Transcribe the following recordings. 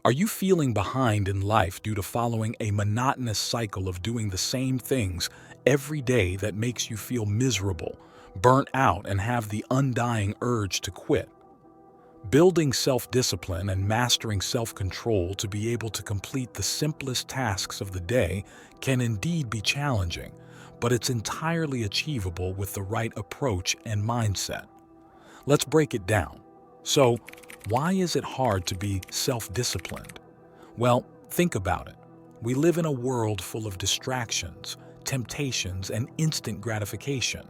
Are you feeling behind in life due to following a monotonous cycle of doing the same things every day that makes you feel miserable, burnt out, and have the undying urge to quit? Building self-discipline and mastering self-control to be able to complete the simplest tasks of the day can indeed be challenging, but it's entirely achievable with the right approach and mindset. Let's break it down. So, why is it hard to be self-disciplined? Well, think about it. We live in a world full of distractions, temptations, and instant gratification.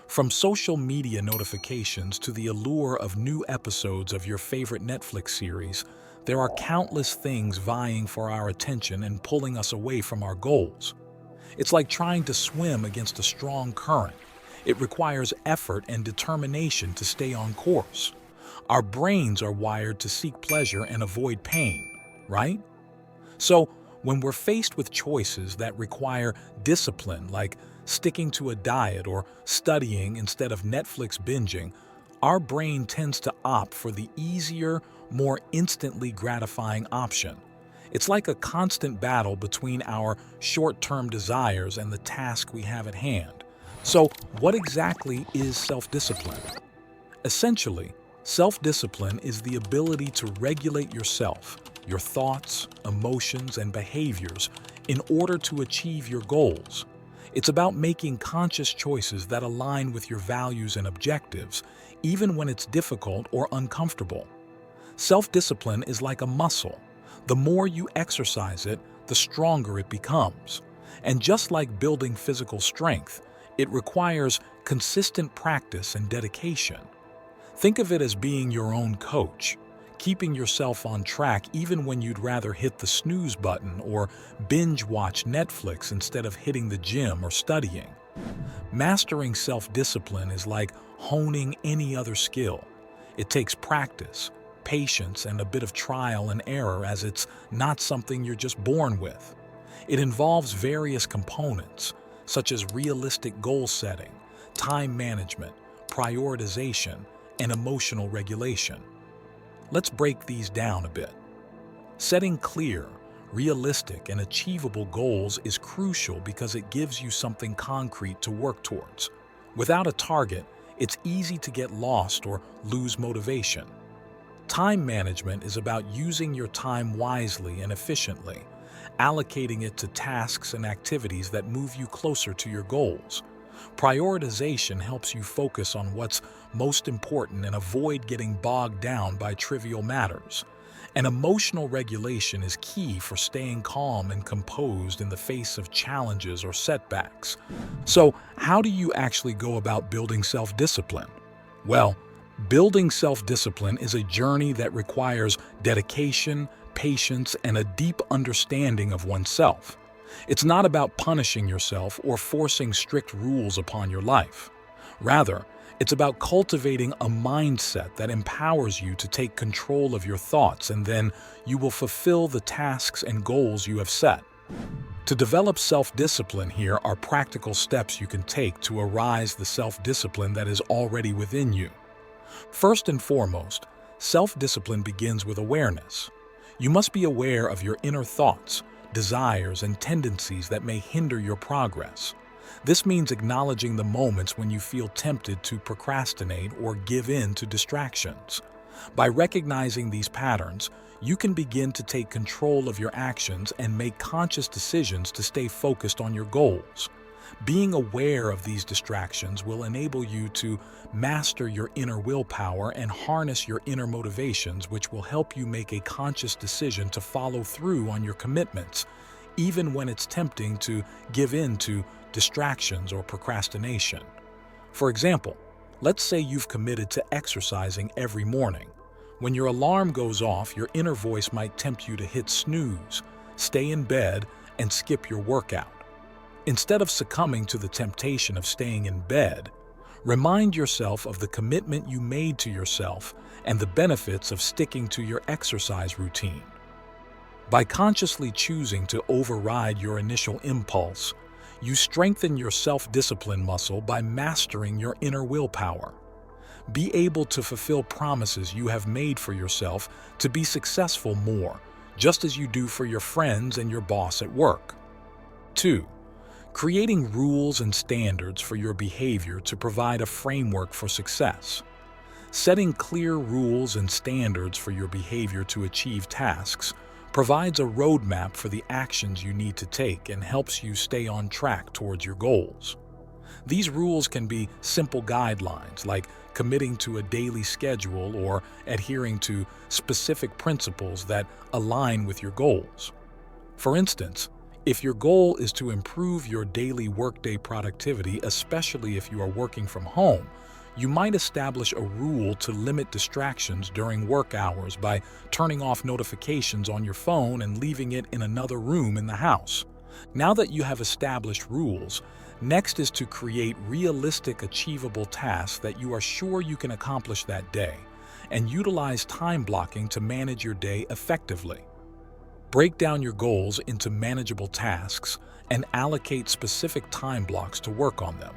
From social media notifications to the allure of new episodes of your favorite Netflix series, there are countless things vying for our attention and pulling us away from our goals. It's like trying to swim against a strong current. It requires effort and determination to stay on course. Our brains are wired to seek pleasure and avoid pain, right? So, when we're faced with choices that require discipline, like sticking to a diet or studying instead of Netflix binging, our brain tends to opt for the easier, more instantly gratifying option. It's like a constant battle between our short-term desires and the task we have at hand. So, what exactly is self-discipline? Essentially, self-discipline is the ability to regulate yourself, your thoughts, emotions, and behaviors in order to achieve your goals. It's about making conscious choices that align with your values and objectives, even when it's difficult or uncomfortable. Self-discipline is like a muscle. The more you exercise it, the stronger it becomes. And just like building physical strength, it requires consistent practice and dedication. Think of it as being your own coach, keeping yourself on track even when you'd rather hit the snooze button or binge watch Netflix instead of hitting the gym or studying. Mastering self-discipline is like honing any other skill. It takes practice, patience, and a bit of trial and error, as it's not something you're just born with. It involves various components, such as realistic goal setting, time management, prioritization, and emotional regulation. Let's break these down a bit. Setting clear, realistic, and achievable goals is crucial because it gives you something concrete to work towards. Without a target, it's easy to get lost or lose motivation. Time management is about using your time wisely and efficiently, allocating it to tasks and activities that move you closer to your goals. Prioritization helps you focus on what's most important and avoid getting bogged down by trivial matters. And emotional regulation is key for staying calm and composed in the face of challenges or setbacks. So, how do you actually go about building self-discipline? Well, building self-discipline is a journey that requires dedication, patience, and a deep understanding of oneself. It's not about punishing yourself or forcing strict rules upon your life. Rather, it's about cultivating a mindset that empowers you to take control of your thoughts, and then you will fulfill the tasks and goals you have set. To develop self-discipline, here are practical steps you can take to arise the self-discipline that is already within you. First and foremost, self-discipline begins with awareness. You must be aware of your inner thoughts, desires, and tendencies that may hinder your progress. This means acknowledging the moments when you feel tempted to procrastinate or give in to distractions. By recognizing these patterns, you can begin to take control of your actions and make conscious decisions to stay focused on your goals. Being aware of these distractions will enable you to master your inner willpower and harness your inner motivations, which will help you make a conscious decision to follow through on your commitments, even when it's tempting to give in to distractions or procrastination. For example, let's say you've committed to exercising every morning. When your alarm goes off, your inner voice might tempt you to hit snooze, stay in bed, and skip your workout. Instead of succumbing to the temptation of staying in bed, remind yourself of the commitment you made to yourself and the benefits of sticking to your exercise routine. By consciously choosing to override your initial impulse, you strengthen your self-discipline muscle by mastering your inner willpower. Be able to fulfill promises you have made for yourself to be successful more just as you do for your friends and your boss at work. 2. Creating rules and standards for your behavior to provide a framework for success. Setting clear rules and standards for your behavior to achieve tasks provides a roadmap for the actions you need to take and helps you stay on track towards your goals. These rules can be simple guidelines like committing to a daily schedule or adhering to specific principles that align with your goals. For instance, if your goal is to improve your daily workday productivity, especially if you are working from home, you might establish a rule to limit distractions during work hours by turning off notifications on your phone and leaving it in another room in the house. Now that you have established rules, next is to create realistic, achievable tasks that you are sure you can accomplish that day, and utilize time blocking to manage your day effectively. Break down your goals into manageable tasks and allocate specific time blocks to work on them.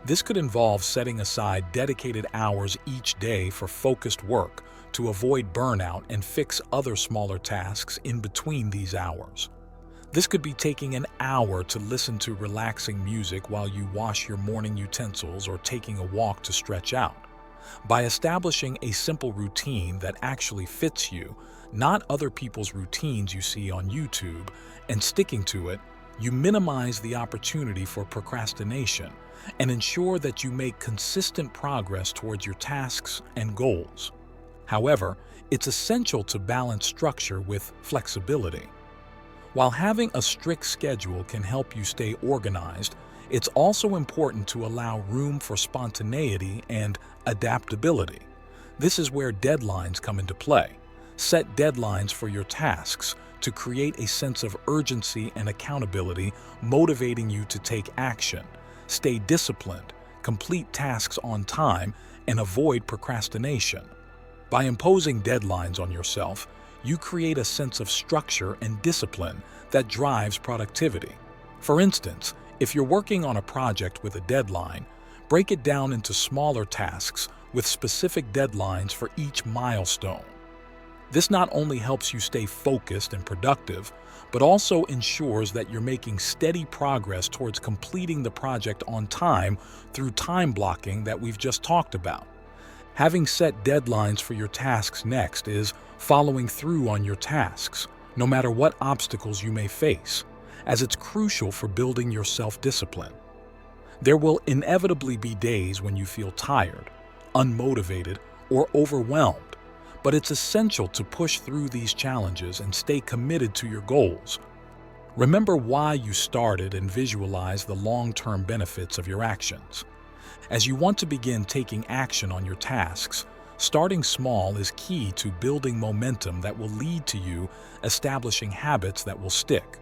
This could involve setting aside dedicated hours each day for focused work to avoid burnout and fix other smaller tasks in between these hours. This could be taking an hour to listen to relaxing music while you wash your morning utensils or taking a walk to stretch out. By establishing a simple routine that actually fits you, not other people's routines you see on YouTube, and sticking to it, you minimize the opportunity for procrastination and ensure that you make consistent progress towards your tasks and goals. However, it's essential to balance structure with flexibility. While having a strict schedule can help you stay organized, it's also important to allow room for spontaneity and adaptability. This is where deadlines come into play. Set deadlines for your tasks to create a sense of urgency and accountability, motivating you to take action. Stay disciplined, complete tasks on time, and avoid procrastination. By imposing deadlines on yourself, you create a sense of structure and discipline that drives productivity. For instance, if you're working on a project with a deadline, break it down into smaller tasks with specific deadlines for each milestone. This not only helps you stay focused and productive, but also ensures that you're making steady progress towards completing the project on time through time blocking that we've just talked about. Having set deadlines for your tasks next is following through on your tasks, no matter what obstacles you may face, as it's crucial for building your self-discipline. There will inevitably be days when you feel tired, unmotivated, or overwhelmed, but it's essential to push through these challenges and stay committed to your goals. Remember why you started and visualize the long-term benefits of your actions. As you want to begin taking action on your tasks, starting small is key to building momentum that will lead to you establishing habits that will stick.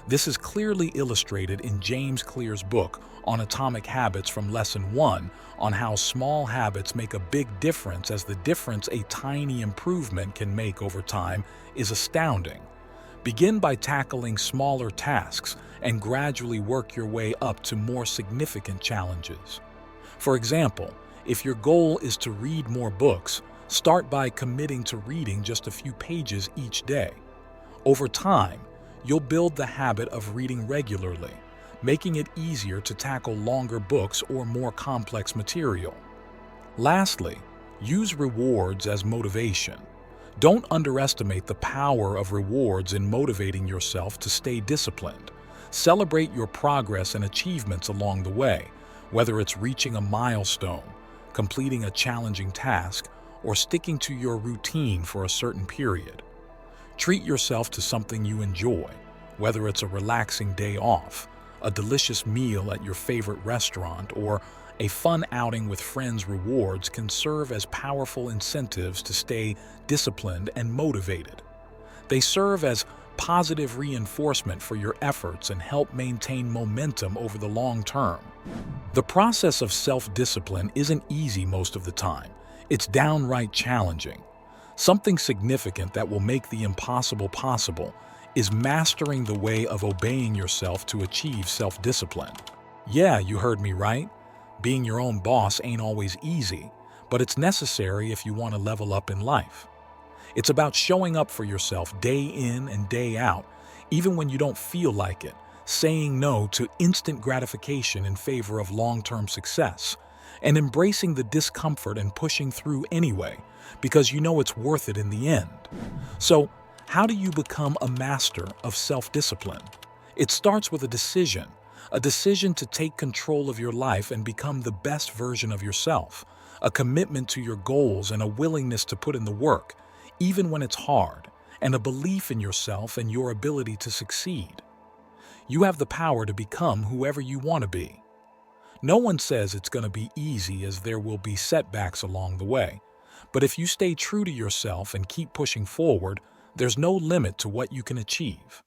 This is clearly illustrated in James Clear's book on Atomic Habits from Lesson 1 on how small habits make a big difference, as the difference a tiny improvement can make over time is astounding. Begin by tackling smaller tasks and gradually work your way up to more significant challenges. For example, if your goal is to read more books, start by committing to reading just a few pages each day. Over time, you'll build the habit of reading regularly, making it easier to tackle longer books or more complex material. Lastly, use rewards as motivation. Don't underestimate the power of rewards in motivating yourself to stay disciplined. Celebrate your progress and achievements along the way, whether it's reaching a milestone, completing a challenging task, or sticking to your routine for a certain period. Treat yourself to something you enjoy, whether it's a relaxing day off, a delicious meal at your favorite restaurant, or a fun outing with friends. Rewards can serve as powerful incentives to stay disciplined and motivated. They serve as positive reinforcement for your efforts and help maintain momentum over the long term. The process of self-discipline isn't easy most of the time. It's downright challenging. Something significant that will make the impossible possible is mastering the way of obeying yourself to achieve self-discipline. Yeah, you heard me right. Being your own boss ain't always easy, but it's necessary if you want to level up in life. It's about showing up for yourself day in and day out, even when you don't feel like it, saying no to instant gratification in favor of long-term success, and embracing the discomfort and pushing through anyway, because you know it's worth it in the end. So, how do you become a master of self-discipline? It starts with a decision to take control of your life and become the best version of yourself, a commitment to your goals and a willingness to put in the work, even when it's hard, and a belief in yourself and your ability to succeed. You have the power to become whoever you want to be. No one says it's going to be easy, as there will be setbacks along the way. But if you stay true to yourself and keep pushing forward, there's no limit to what you can achieve.